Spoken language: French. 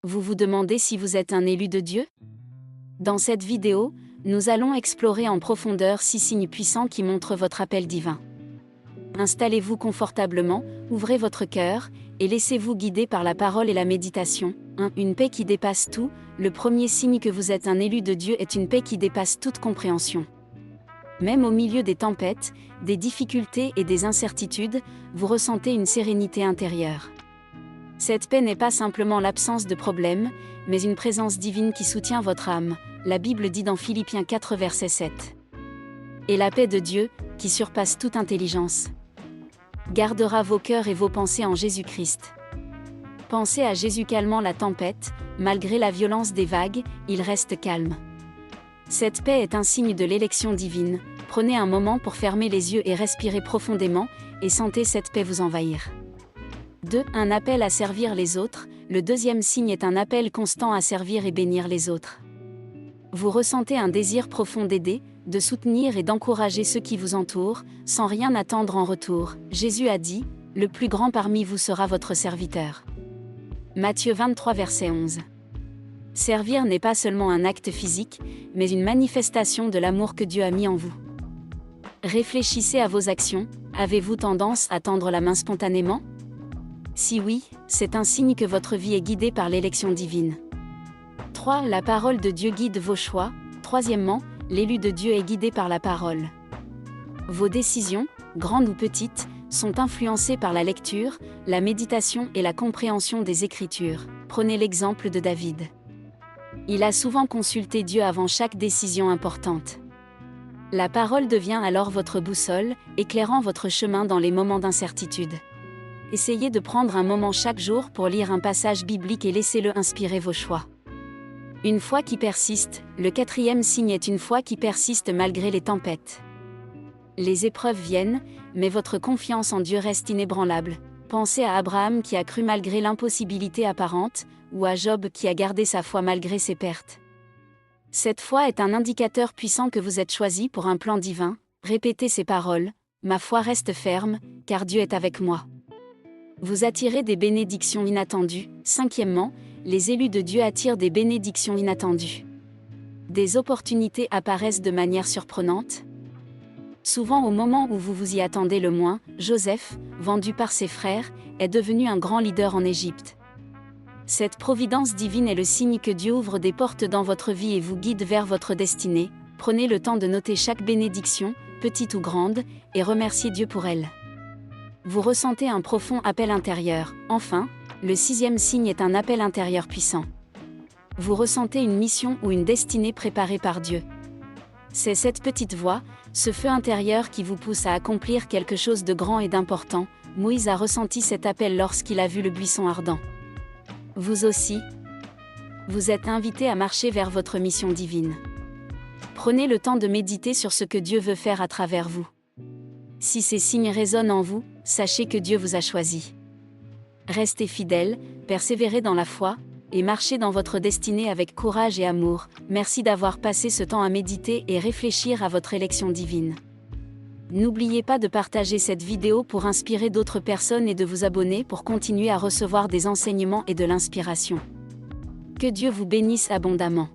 Vous vous demandez si vous êtes un élu de Dieu? Dans cette vidéo, nous allons explorer en profondeur 6 signes puissants qui montrent votre appel divin. Installez-vous confortablement, ouvrez votre cœur, et laissez-vous guider par la parole et la méditation. 1. Une paix qui dépasse tout. Le premier signe que vous êtes un élu de Dieu est une paix qui dépasse toute compréhension. Même au milieu des tempêtes, des difficultés et des incertitudes, vous ressentez une sérénité intérieure. Cette paix n'est pas simplement l'absence de problèmes, mais une présence divine qui soutient votre âme. La Bible dit dans Philippiens 4 verset 7. Et la paix de Dieu, qui surpasse toute intelligence, gardera vos cœurs et vos pensées en Jésus-Christ. Pensez à Jésus calmant la tempête, malgré la violence des vagues, il reste calme. Cette paix est un signe de l'élection divine. Prenez un moment pour fermer les yeux et respirer profondément, et sentez cette paix vous envahir. 2. Un appel à servir les autres. Le deuxième signe est un appel constant à servir et bénir les autres. Vous ressentez un désir profond d'aider, de soutenir et d'encourager ceux qui vous entourent, sans rien attendre en retour. Jésus a dit, « Le plus grand parmi vous sera votre serviteur ». Matthieu 23 verset 11. Servir n'est pas seulement un acte physique, mais une manifestation de l'amour que Dieu a mis en vous. Réfléchissez à vos actions. Avez-vous tendance à tendre la main spontanément? Si oui, c'est un signe que votre vie est guidée par l'élection divine. 3. La parole de Dieu guide vos choix. Troisièmement, l'élu de Dieu est guidé par la parole. Vos décisions, grandes ou petites, sont influencées par la lecture, la méditation et la compréhension des Écritures. Prenez l'exemple de David. Il a souvent consulté Dieu avant chaque décision importante. La parole devient alors votre boussole, éclairant votre chemin dans les moments d'incertitude. Essayez de prendre un moment chaque jour pour lire un passage biblique et laissez-le inspirer vos choix. Une foi qui persiste. Le quatrième signe est une foi qui persiste malgré les tempêtes. Les épreuves viennent, mais votre confiance en Dieu reste inébranlable. Pensez à Abraham qui a cru malgré l'impossibilité apparente, ou à Job qui a gardé sa foi malgré ses pertes. Cette foi est un indicateur puissant que vous êtes choisi pour un plan divin. Répétez ces paroles, « Ma foi reste ferme, car Dieu est avec moi ». Vous attirez des bénédictions inattendues. Cinquièmement, les élus de Dieu attirent des bénédictions inattendues. Des opportunités apparaissent de manière surprenante. Souvent au moment où vous vous y attendez le moins, Joseph, vendu par ses frères, est devenu un grand leader en Égypte. Cette providence divine est le signe que Dieu ouvre des portes dans votre vie et vous guide vers votre destinée. Prenez le temps de noter chaque bénédiction, petite ou grande, et remerciez Dieu pour elle. Vous ressentez un profond appel intérieur. Enfin, le sixième signe est un appel intérieur puissant. Vous ressentez une mission ou une destinée préparée par Dieu. C'est cette petite voix, ce feu intérieur qui vous pousse à accomplir quelque chose de grand et d'important. Moïse a ressenti cet appel lorsqu'il a vu le buisson ardent. Vous aussi, vous êtes invité à marcher vers votre mission divine. Prenez le temps de méditer sur ce que Dieu veut faire à travers vous. Si ces signes résonnent en vous, sachez que Dieu vous a choisi. Restez fidèles, persévérez dans la foi, et marchez dans votre destinée avec courage et amour. Merci d'avoir passé ce temps à méditer et réfléchir à votre élection divine. N'oubliez pas de partager cette vidéo pour inspirer d'autres personnes et de vous abonner pour continuer à recevoir des enseignements et de l'inspiration. Que Dieu vous bénisse abondamment.